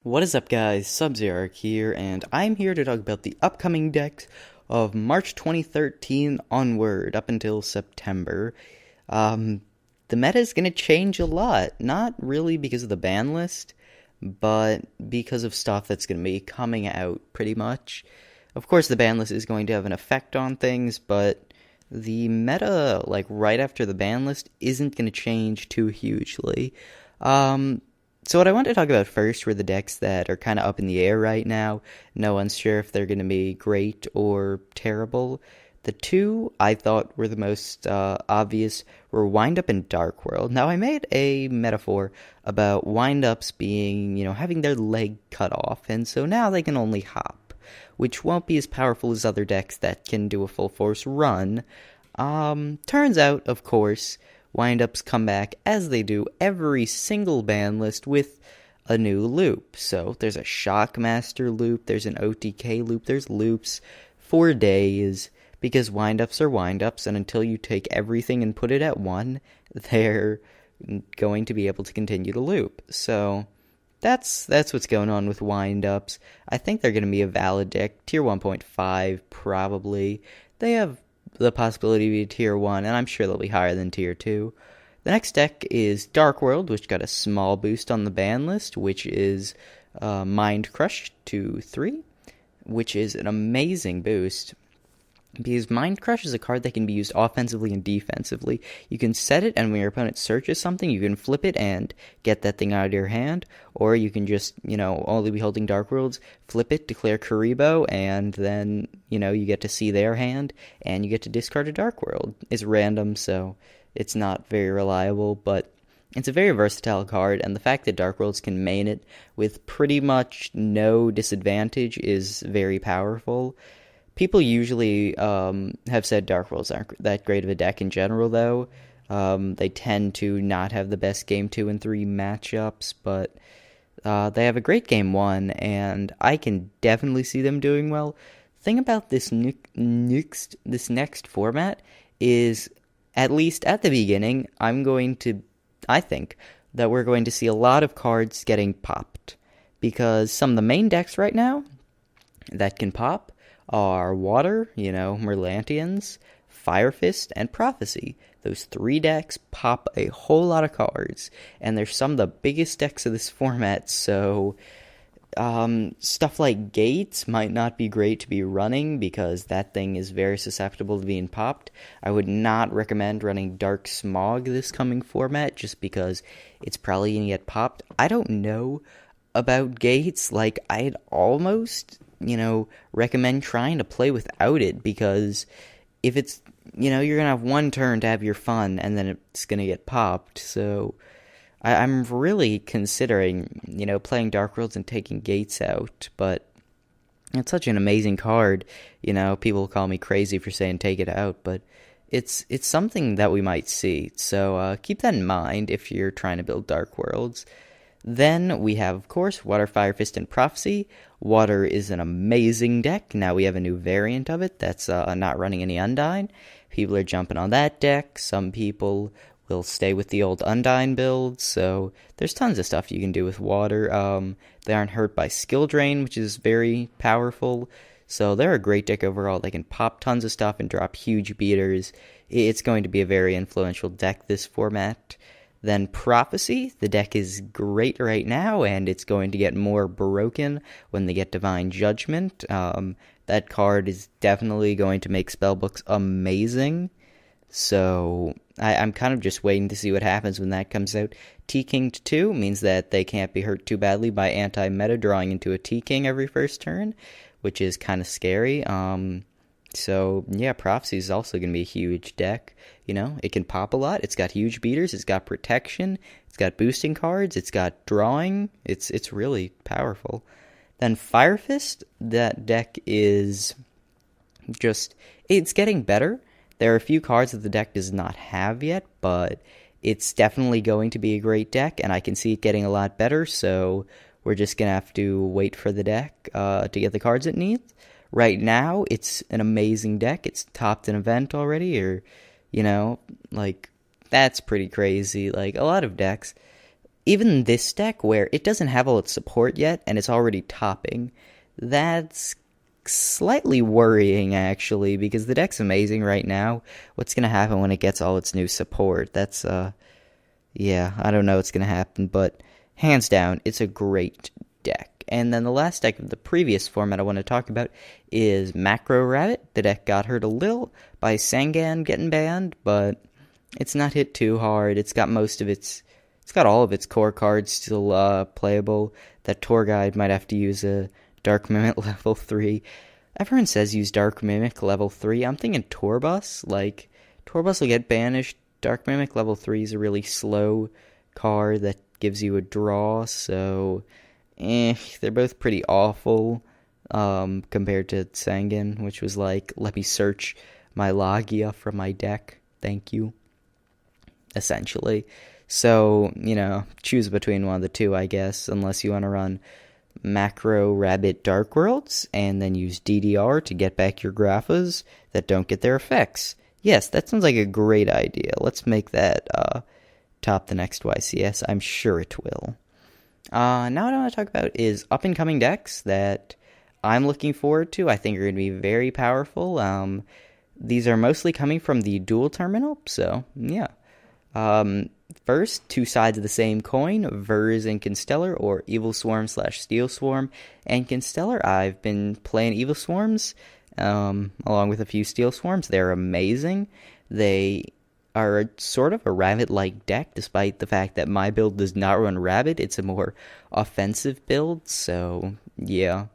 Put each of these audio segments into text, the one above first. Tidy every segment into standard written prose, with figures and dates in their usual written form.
What is up, guys? Sub-Zero here, and I'm here to talk about the upcoming decks of March 2013 onward, up until September. Um, the meta is going to change a lot, not really because of the ban list, but because of stuff that's going to be coming out, pretty much. Of course, the ban list is going to have an effect on things, but the meta, like, right after the ban list, isn't going to change too hugely. Um, so what I want to talk about first were the decks that are kind of up in the air right now. No one's sure if they're going to be great or terrible. The two I thought were the most obvious were Wind Up and Dark World. Now I made a metaphor about Wind Ups being, having their leg cut off, and so now they can only hop, which won't be as powerful as other decks that can do a full force run. Turns out, of course, wind-ups come back as they do every single ban list with a new loop. So there's a Shockmaster loop, there's an OTK loop, there's loops for days, because wind-ups are wind-ups, and until you take everything and put it at one, they're going to be able to continue to loop. So that's what's going on with wind-ups. I think they're going to be a valid deck, tier 1.5 probably. They have the possibility to be tier 1, and I'm sure they'll be higher than tier 2. The next deck is Dark World, which got a small boost on the ban list, which is Mind Crush to 3, which is an amazing boost, because Mind Crush is a card that can be used offensively and defensively. You can set it, and when your opponent searches something, you can flip it and get that thing out of your hand, or you can just, only be holding Dark Worlds, flip it, declare Karibo, and then, you get to see their hand, and you get to discard a Dark World. It's random, so it's not very reliable, but it's a very versatile card, and the fact that Dark Worlds can main it with pretty much no disadvantage is very powerful. People usually have said Dark Worlds aren't that great of a deck in general, though. They tend to not have the best Game 2 and 3 matchups, but they have a great Game 1, and I can definitely see them doing well. The thing about this next format is, at least at the beginning, I think that we're going to see a lot of cards getting popped, because some of the main decks right now that can pop are Water, Merlantians, Firefist, and Prophecy. Those three decks pop a whole lot of cards, and they're some of the biggest decks of this format, so stuff like Gates might not be great to be running, because that thing is very susceptible to being popped. I would not recommend running Dark Smog this coming format, just because it's probably going to get popped. I don't know about Gates. I'd almost recommend trying to play without it, because if it's, you're going to have one turn to have your fun, and then it's going to get popped, so I'm really considering, playing Dark Worlds and taking Gates out, but it's such an amazing card. People call me crazy for saying take it out, but it's something that we might see, so keep that in mind if you're trying to build Dark Worlds. Then we have, of course, Water, Fire, Fist, and Prophecy. Water is an amazing deck. Now we have a new variant of it that's not running any Undyne. People are jumping on that deck. Some people will stay with the old Undyne build. So there's tons of stuff you can do with Water. They aren't hurt by Skill Drain, which is very powerful. So they're a great deck overall. They can pop tons of stuff and drop huge beaters. It's going to be a very influential deck this format. Then Prophecy, the deck is great right now, and it's going to get more broken when they get Divine Judgment. That card is definitely going to make spellbooks amazing, so I'm kind of just waiting to see what happens when that comes out. T-King 2 means that they can't be hurt too badly by anti-meta drawing into a T-King every first turn, which is kind of scary. So, yeah, Prophecy is also going to be a huge deck. It can pop a lot. It's got huge beaters. It's got protection. It's got boosting cards. It's got drawing. It's really powerful. Then Firefist, that deck is just, it's getting better. There are a few cards that the deck does not have yet, but it's definitely going to be a great deck, and I can see it getting a lot better, so we're just going to have to wait for the deck to get the cards it needs. Right now, it's an amazing deck. It's topped an event already, or, that's pretty crazy. A lot of decks, even this deck, where it doesn't have all its support yet, and it's already topping, that's slightly worrying, actually, because the deck's amazing right now. What's going to happen when it gets all its new support? That's, yeah, I don't know what's going to happen, but hands down, it's a great deck. And then the last deck of the previous format I want to talk about is Macro Rabbit. The deck got hurt a little by Sangan getting banned, but it's not hit too hard. It's got all of its core cards still playable. That tour guide might have to use a Dark Mimic level 3. Everyone says use Dark Mimic level 3. I'm thinking Torbus. Like, Torbus will get banished. Dark Mimic level 3 is a really slow card that gives you a draw, so they're both pretty awful compared to Sangan, which was like, let me search my Logia from my deck. Thank you. Essentially. So, choose between one of the two, I guess, unless you want to run Macro Rabbit Dark Worlds and then use DDR to get back your Graphas that don't get their effects. Yes, that sounds like a great idea. Let's make that top the next YCS. I'm sure it will. Now what I want to talk about is up-and-coming decks that I'm looking forward to. I think are going to be very powerful. These are mostly coming from the dual terminal, so yeah. First, two sides of the same coin, Verse and Constellar, or Evil Swarm / Steel Swarm and Constellar. I've been playing Evil Swarms, along with a few Steel Swarms. They're amazing. They are sort of a Rabbit-like deck, despite the fact that my build does not run Rabbit. It's a more offensive build, so yeah.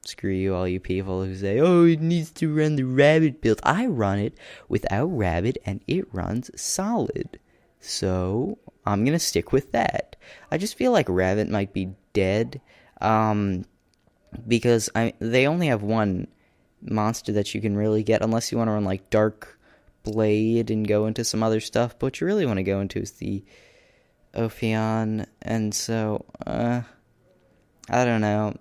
Screw you, all you people who say, oh, it needs to run the Rabbit build. I run it without Rabbit, and it runs solid. So, I'm going to stick with that. I just feel like Rabbit might be dead, because they only have one monster that you can really get, unless you want to run, like, Dark Blade and go into some other stuff. But what you really want to go into is the Ophion, and so, I don't know.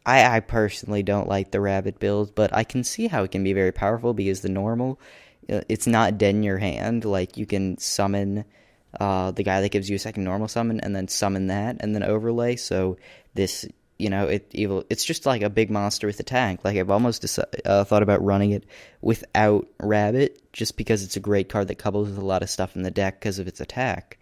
I personally don't like the Rabbit build, but I can see how it can be very powerful because the normal, it's not dead in your hand. Like, you can summon the guy that gives you a second normal summon and then summon that and then overlay. So this, it's just like a big monster with a tank. Like, I've almost thought about running it without Rabbit just because it's a great card that couples with a lot of stuff in the deck because of its attack.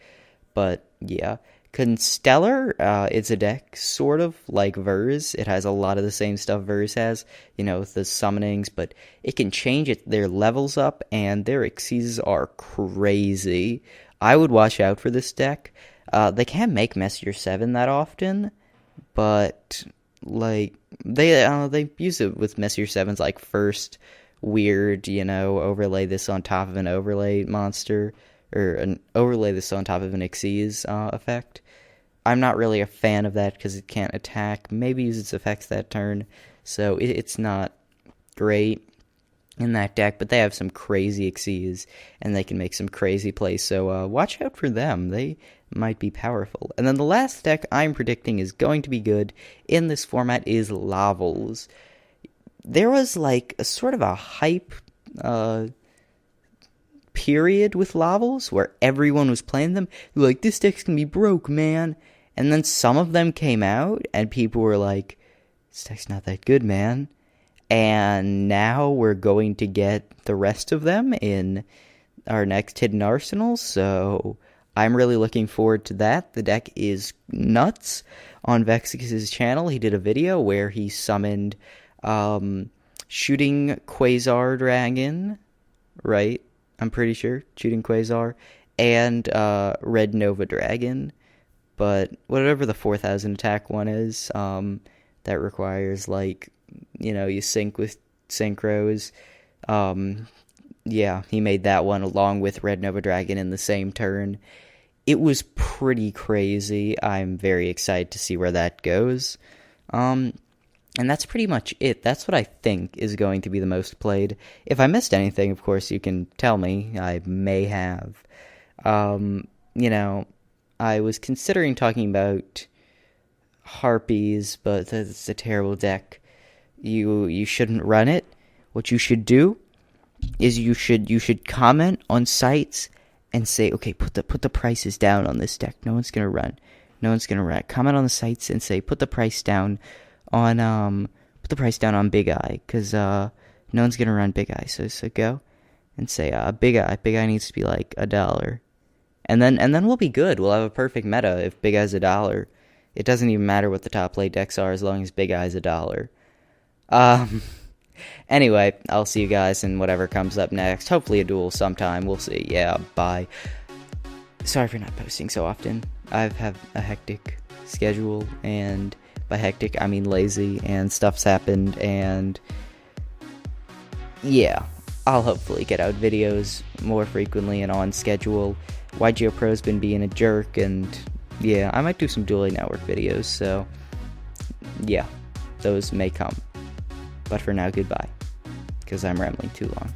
But, yeah. Constellar, it's a deck sort of like Verse. It has a lot of the same stuff Verse has, with the summonings, but it can change their levels up, and their Xyzs are crazy. I would watch out for this deck. They can't make Messier 7 that often, but, like, they use it with Messier 7's, like, first weird, overlay this on top of an overlay monster, or overlay this on top of an Xyz effect. I'm not really a fan of that because it can't attack, maybe use its effects that turn, so it's not great in that deck, but they have some crazy Xyz, and they can make some crazy plays, so watch out for them. They might be powerful. And then the last deck I'm predicting is going to be good in this format is Lavels. There was, like, a sort of a hype period with Lavels where everyone was playing them. Like, this deck's gonna be broke, man. And then some of them came out, and people were like, this deck's not that good, man. And now we're going to get the rest of them in our next Hidden Arsenal, so I'm really looking forward to that. The deck is nuts. On Vexix's channel, he did a video where he summoned Shooting Quasar Dragon, right? I'm pretty sure. Shooting Quasar. And Red Nova Dragon. But whatever the 4,000 attack one is, that requires, like, you sync with synchros. Yeah, he made that one along with Red Nova Dragon in the same turn. It was pretty crazy. I'm very excited to see where that goes. And that's pretty much it. That's what I think is going to be the most played. If I missed anything, of course, you can tell me. I may have. I was considering talking about Harpies, but that's a terrible deck. You shouldn't run it. What you should do is you should comment on sites and say, okay, put the prices down on this deck. No one's gonna run. No one's gonna run. Comment on the sites and say, put the price down on Big Eye, because no one's gonna run Big Eye. So go and say, Big Eye needs to be like $1. And then we'll be good. We'll have a perfect meta if Big Eye's $1. It doesn't even matter what the top late decks are as long as Big Eye's $1. Anyway, I'll see you guys in whatever comes up next. Hopefully a duel sometime. We'll see. Yeah, bye. Sorry for not posting so often. I have a hectic schedule, and by hectic I mean lazy, and stuff's happened, and yeah, I'll hopefully get out videos more frequently and on schedule. Yugioh Pro's been being a jerk, and yeah, I might do some Dueling Network videos, so yeah, those may come. But for now, goodbye, because I'm rambling too long.